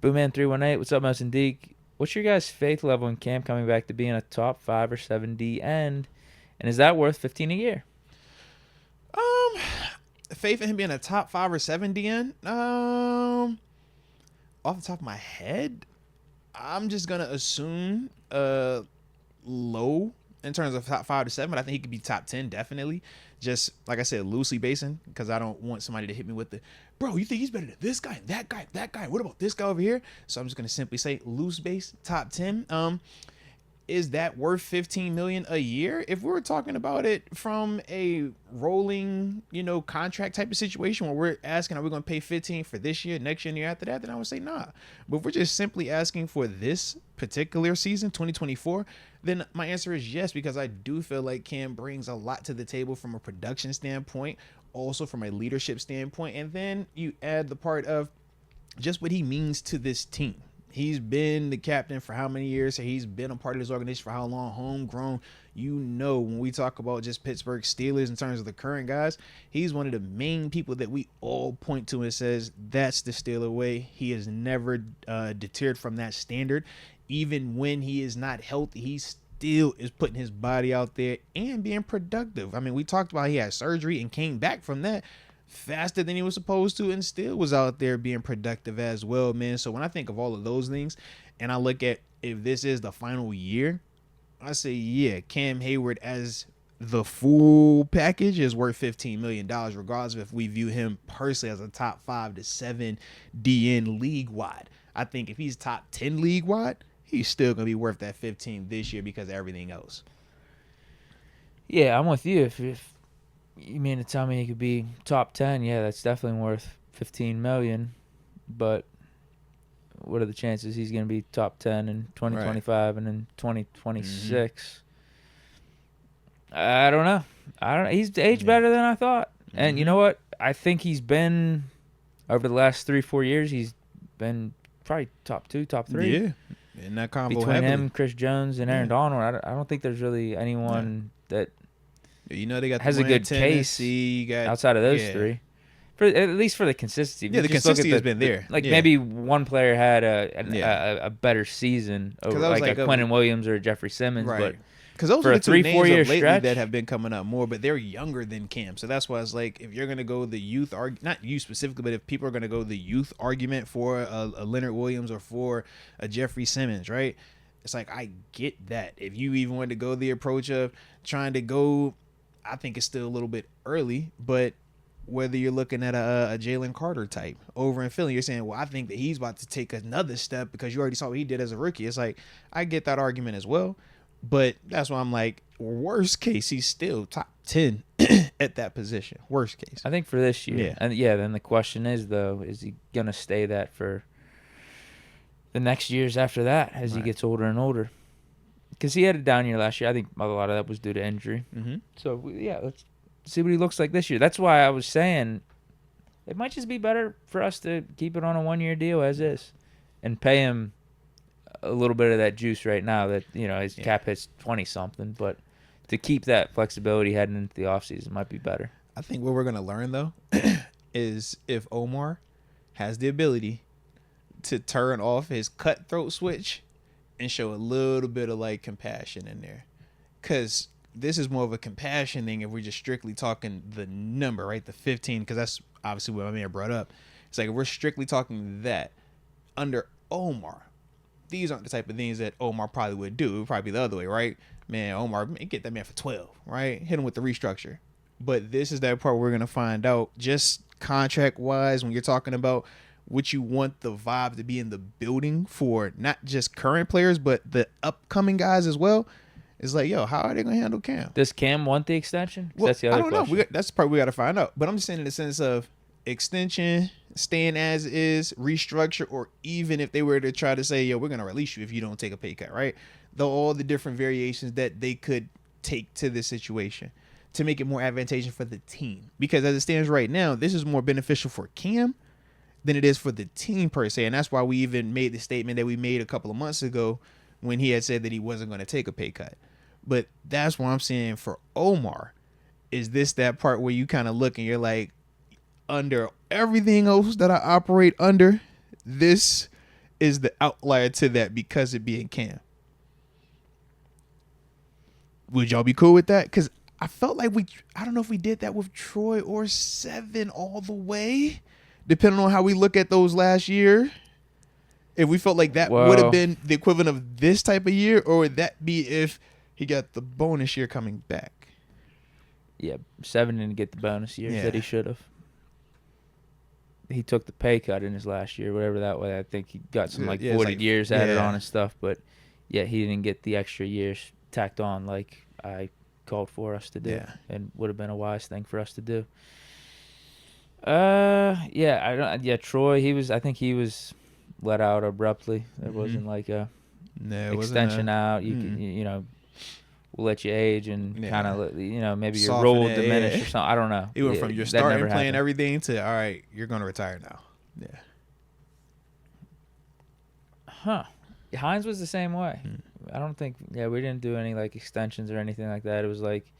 Boomman318, what's up, Mouse and Deke? What's your guys' faith level in Cam coming back to being a top 5 or 7 D end? And is that worth 15 a year? Faith in him being a top 5 or 7 DN? Off the top of my head, I'm just gonna assume low in terms of top 5 to 7. But I think he could be top 10 definitely. Just like I said, loosely basing, because I don't want somebody to hit me with the, bro, you think he's better than this guy, that guy, that guy? What about this guy over here? So I'm just gonna simply say loose base top 10. Is that worth $15 million a year? If we were talking about it from a rolling, contract type of situation where we're asking, are we going to pay 15 for this year, next year, and the year after that, then I would say nah. But if we're just simply asking for this particular season, 2024, then my answer is yes, because I do feel like Cam brings a lot to the table from a production standpoint, also from a leadership standpoint, and then you add the part of just what he means to this team. He's been the captain for how many years? He's been a part of this organization for how long? Homegrown. When we talk about just Pittsburgh Steelers in terms of the current guys, he's one of the main people that we all point to and says that's the Steeler way. He has never deterred from that standard. Even when he is not healthy, he still is putting his body out there and being productive. I mean, we talked about he had surgery and came back from that faster than he was supposed to, and still was out there being productive as well, man. So when I think of all of those things and I look at if this is the final year, I say, yeah, Cam Heyward as the full package is worth $15 million, regardless of if we view him personally as a top 5 to 7 DN league wide. I think if he's top 10 league wide, he's still going to be worth that 15 this year because of everything else. Yeah, I'm with you. If you mean to tell me he could be top 10, yeah, that's definitely worth $15 million. But what are the chances he's going to be top 10 in 2025 and in 2026? I don't know. He's aged better than I thought. And you know what? I think he's been, over the last 3-4 years, he's been probably top 2, top 3. Yeah, in that combo between heavily. him, Chris Jones, and Aaron Donald. I don't think there's really anyone that they got has a good case outside of those three. At least for the consistency. Yeah, the consistency has been there. Maybe one player had a better season over like a Quentin Williams or a Jeffrey Simmons, right. But because those for are the 2 names of lately stretch that have been coming up more, but they're younger than Cam. So that's why it's like, if you're going to go the youth, not you specifically, but if people are going to go the youth argument for a Leonard Williams or for a Jeffrey Simmons, right? It's like, I get that. If you even want to go the approach of trying to go, I think it's still a little bit early, but whether you're looking at a Jalen Carter type over in Philly, you're saying, well, I think that he's about to take another step because you already saw what he did as a rookie. It's like, I get that argument as well. But that's why I'm like, worst case, he's still top 10 at that position. Worst case. I think for this year. Yeah. And then the question is, though, is he going to stay that for the next years after that as he gets older and older? Because he had a down year last year. I think a lot of that was due to injury. So, let's see what he looks like this year. That's why I was saying it might just be better for us to keep it on a 1-year deal as is and pay him a little bit of that juice right now that, his cap hits 20-something. But to keep that flexibility heading into the offseason might be better. I think what we're going to learn, though, is if Omar has the ability to turn off his cutthroat switch and show a little bit of, compassion in there. Because this is more of a compassion thing if we're just strictly talking the number, right? The 15, because that's obviously what my man brought up. It's like if we're strictly talking that, under Omar, these aren't the type of things that Omar probably would do. It would probably be the other way, right? Man, Omar, get that man for 12, right? Hit him with the restructure. But this is that part where we're going to find out just contract-wise when you're talking about what you want the vibe to be in the building for not just current players, but the upcoming guys as well. It's like, yo, how are they going to handle Cam? Does Cam want the extension? Well, that's the other question. Know. That's the part we got to find out. But I'm just saying in the sense of extension, staying as is, restructure, or even if they were to try to say, yo, we're going to release you if you don't take a pay cut, right? All the different variations that they could take to this situation to make it more advantageous for the team. Because as it stands right now, this is more beneficial for Cam than it is for the team per se. And that's why we even made the statement that we made a couple of months ago when he had said that he wasn't going to take a pay cut. But that's what I'm saying for Omar. Is this that part where you kind of look and you're like, under everything else that I operate under, this is the outlier to that because it being Cam. Would y'all be cool with that? Because I felt like I don't know if we did that with Troy or Seven all the way, depending on how we look at those last year. If we felt like that would have been the equivalent of this type of year, or would that be if he got the bonus year coming back? Yeah, Seven didn't get the bonus year that he should have. He took the pay cut in his last year, whatever that was. I think he got some 40 years added on and stuff, but he didn't get the extra years tacked on like I called for us to do, and would have been a wise thing for us to do. Troy, I think he was let out abruptly. There wasn't like a extension out. You can, we'll let you age and kind of, maybe your role will diminish or something. I don't know. It went from you're starting playing everything to, all right, you're going to retire now. Yeah. Huh. Hines was the same way. I don't think, we didn't do any like extensions or anything like that. It was like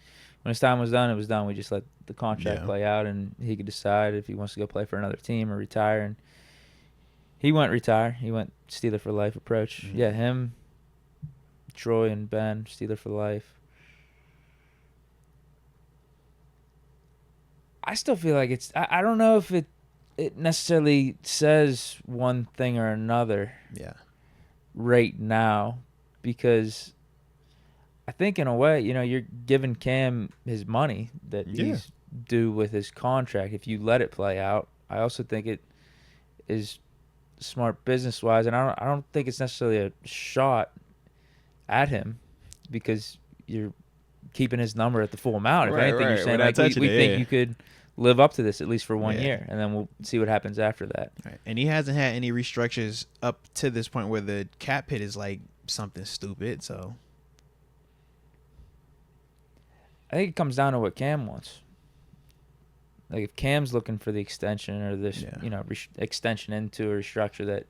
when his time was done, it was done. We just let the contract play out, and he could decide if he wants to go play for another team or retire. And he went retire. He went Steeler for life approach. Yeah, him, Troy, and Ben, Steeler for life. I still feel like it's... I don't know if it necessarily says one thing or another right now, because I think in a way, you're giving Cam his money that he's due with his contract if you let it play out. I also think it is smart business-wise, and I don't think it's necessarily a shot at him because you're keeping his number at the full amount. If anything, you're saying we think you could live up to this at least for 1 year, and then we'll see what happens after that. Right. And he hasn't had any restructures up to this point where the cap hit is like something stupid. So I think it comes down to what Cam wants. Like if Cam's looking for the extension or this, extension into a restructure that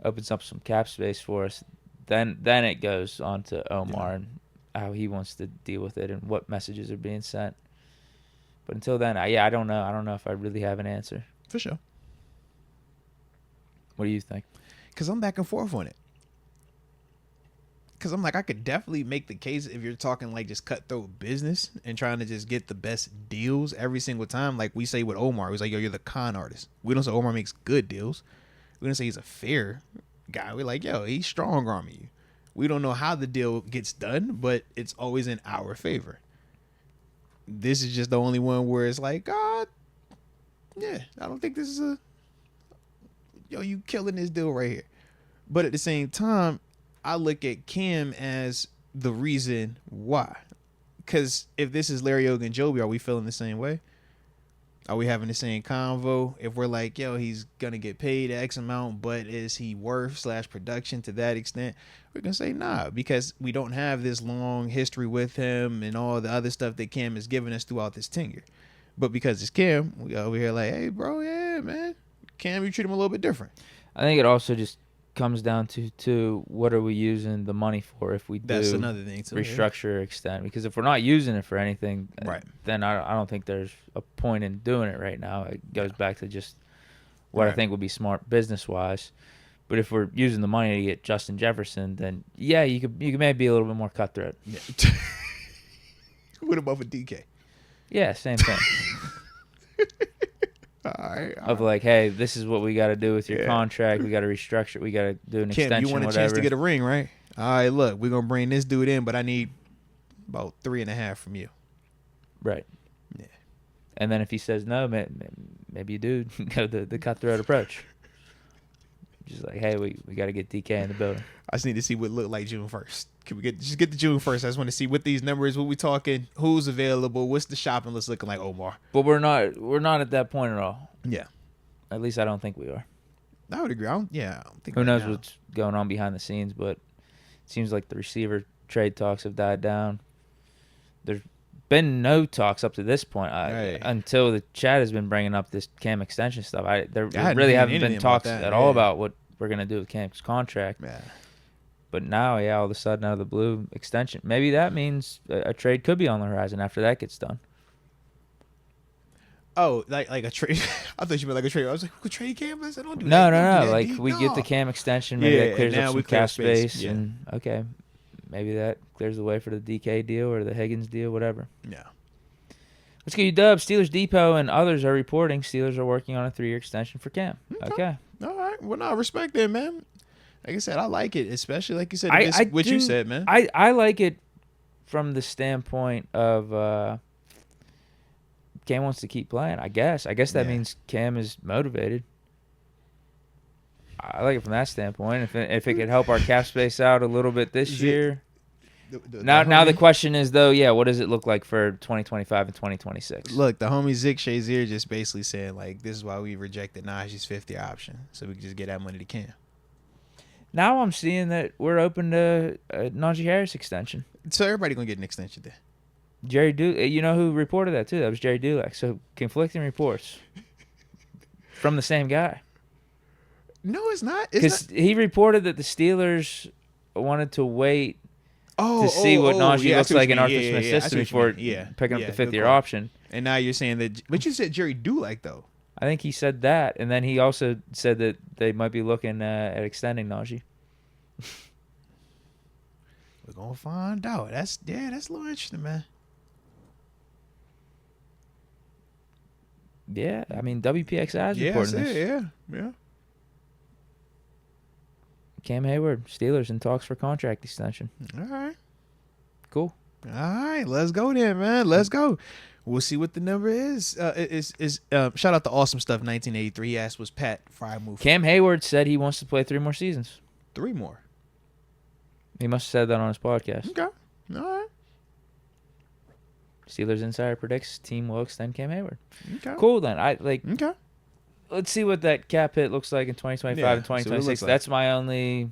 opens up some cap space for us, then it goes on to Omar and how he wants to deal with it and what messages are being sent. But until then, I don't know. I don't know if I really have an answer. For sure. What do you think? Because I'm back and forth on it. Because I'm like, I could definitely make the case if you're talking like just cutthroat business and trying to just get the best deals every single time. Like we say with Omar, he's like, yo, you're the con artist. We don't say Omar makes good deals. We don't say he's a fair guy. We're like, yo, he's strong arming you. We don't know how the deal gets done, but it's always in our favor. This is just the only one where it's like, I don't think this is you killing this deal right here. But at the same time, I look at Cam as the reason why. Because if this is Larry Ogunjobi, are we feeling the same way? Are we having the same convo? If we're like, yo, he's going to get paid X amount, but is he worth / production to that extent? We're going to say nah, because we don't have this long history with him and all the other stuff that Cam has given us throughout this tenure. But because it's Cam, we over here like, hey, bro, yeah, man. Cam, you treat him a little bit different. I think it also just comes down to what are we using the money for if we That's another thing too, restructure or extend, because if we're not using it for anything, then I don't think there's a point in doing it right now. It goes back to just what I think would be smart business wise. But if we're using the money to get Justin Jefferson, then you could maybe be a little bit more cutthroat. What about for Deke? Yeah, same thing. All right. Of like, hey, this is what we got to do with your contract. We got to restructure it. We got to do an extension. You want a chance to get a ring, right? All right, look, we're gonna bring this dude in, but I need about 3.5 from you. Right. Yeah. And then if he says no, maybe you do go the cutthroat approach. Just like, hey, we got to get DK in the building. I just need to see what it look like June 1st. Can we get the June 1st? I just want to see what these numbers, what we talking, who's available, what's the shopping list looking like, Omar. But we're not at that point at all. Yeah. At least I don't think we are. I would agree. I don't think who knows what's going on behind the scenes, but it seems like the receiver trade talks have died down. There's been no talks up to this point until the chat has been bringing up this Cam extension stuff. There really haven't been talks at all about what we're going to do with Cam's contract. Yeah. But now, all of a sudden, out of the blue, extension. Maybe that means a trade could be on the horizon after that gets done. Oh, like a trade. I thought you meant like a trade. I was like, who could trade Cam? I said, don't do No, that. Don't do that, Like Deke. we get the No. Cam extension, maybe that clears and up now some we clear cap space, Yeah. and okay, maybe that clears the way for the DK deal or the Higgins deal, whatever. Yeah. Let's get you Dubs. Steelers Depot and others are reporting Steelers are working on a 3-year extension for Cam. Okay. All right. Well, no, I respect that, man. Like I said, I like it, especially like you said, what you said, man. I like it from the standpoint of Cam wants to keep playing, I guess. I guess that means Cam is motivated. I like it from that standpoint. If it could help our cap space out a little bit this year. Now the question is, though, what does it look like for 2025 and 2026? Look, the homie Zig Shazier just basically said, like, this is why we rejected Najee's 50 option, so we could just get that money to Cam. Now I'm seeing that we're open to a Najee Harris extension. So everybody going to get an extension there. Jerry Dulac, you know who reported that, too? That was Jerry Dulac. So conflicting reports from the same guy. No, it's not. Because he reported that the Steelers wanted to wait to see what Najee looks like in Arthur Smith's system before picking up the 5th-year option. And now you're saying that, but you said Jerry Dulac though. I think he said that, and then he also said that they might be looking at extending Najee. We're gonna find out. That's a little interesting, man. Yeah, I mean WPXI is reporting this. Yeah. Cam Heyward, Steelers in talks for contract extension. All right. Cool. All right, let's go then, man. Let's go. We'll see what the number is. Shout out to Awesome Stuff 1983. He asked, was Pat Fry move? Cam Heyward said he wants to play 3 more seasons. 3 more. He must have said that on his podcast. Okay. All right. Steelers Insider predicts team will extend Cam Heyward. Okay. Cool then. Okay. Let's see what that cap hit looks like in 2025 and 2026. That's my only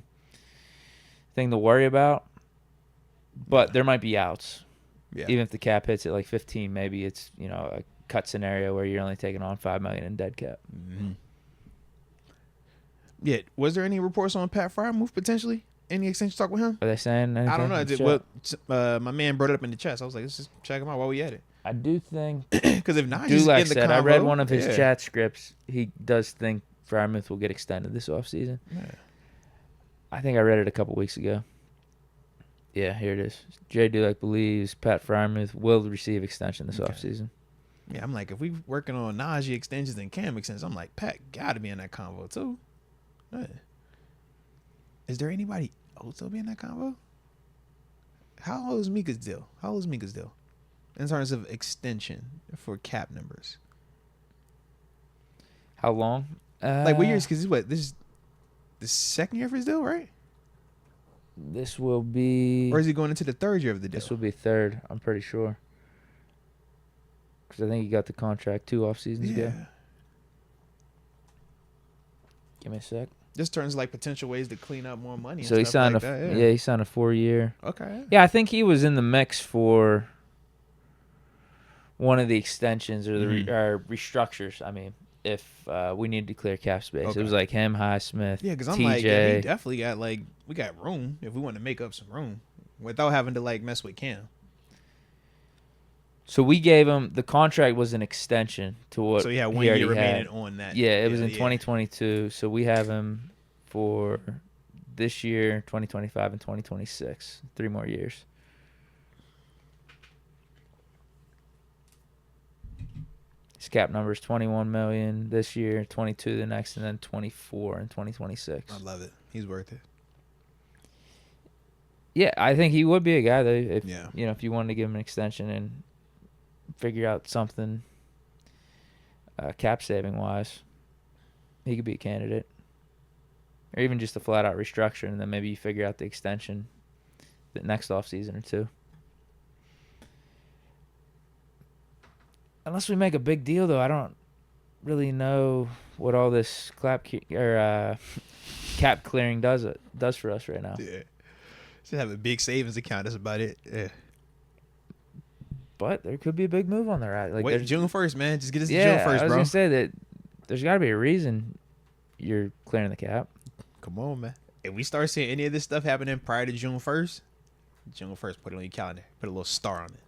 thing to worry about. But there might be outs. Yeah. Even if the cap hits at like 15, maybe it's, a cut scenario where you're only taking on $5 million in dead cap. Mm-hmm. Yeah. Was there any reports on Pat Fry move potentially? Any extension talk with him? Are they saying anything? I don't know. My man brought it up in the chat. So I was like, let's just check him out while we at it. I do think because if not, he's Dulac in the said, combo, I read one of his chat scripts. He does think Frymouth will get extended this offseason. Yeah. I think I read it a couple weeks ago. Yeah, here it is. Jay Dulac believes Pat Frymouth will receive extension this offseason. Yeah, I'm like, if we working on Najee extensions and Cam extensions, I'm like, Pat got to be in that combo too. Yeah. Is there anybody else that'll be in that combo? How old is Mika's deal? In terms of extension for cap numbers. How long? Like what years? Because this is the 2nd year of his deal, right? This will be... Or is he going into the 3rd year of the deal? This will be 3rd, I'm pretty sure. Because I think he got the contract 2 off seasons ago. Give me a sec. This turns like potential ways to clean up more money. So he signed he signed a 4-year. Okay. Yeah, I think he was in the mix for one of the extensions or the restructures. I mean, if we needed to clear cap space, it was like him, Highsmith, yeah, because I'm TJ. like, yeah, we definitely got we got room if we want to make up some room without having to mess with Cam. So we gave him the contract was an extension to what. So he had 1 year remaining on that. Yeah, it was in 2022. So we have him for this year, 2025, and 2026. 3 more years. His cap number is $21 million this year, 22 the next, and then 24 in 2026. I love it. He's worth it. Yeah, I think he would be a guy though. If you wanted to give him an extension and figure out something cap saving wise, he could be a candidate. Or even just a flat out restructure, and then maybe you figure out the extension the next offseason or 2. Unless we make a big deal, though, I don't really know what all this cap clearing does for us right now. Yeah, just have a big savings account. That's about it. Yeah. But there could be a big move on there. Like wait, June 1st, man. Just get us to June 1st, bro. I was gonna say that there's got to be a reason you're clearing the cap. Come on, man. If we start seeing any of this stuff happening prior to June 1st, put it on your calendar. Put a little star on it.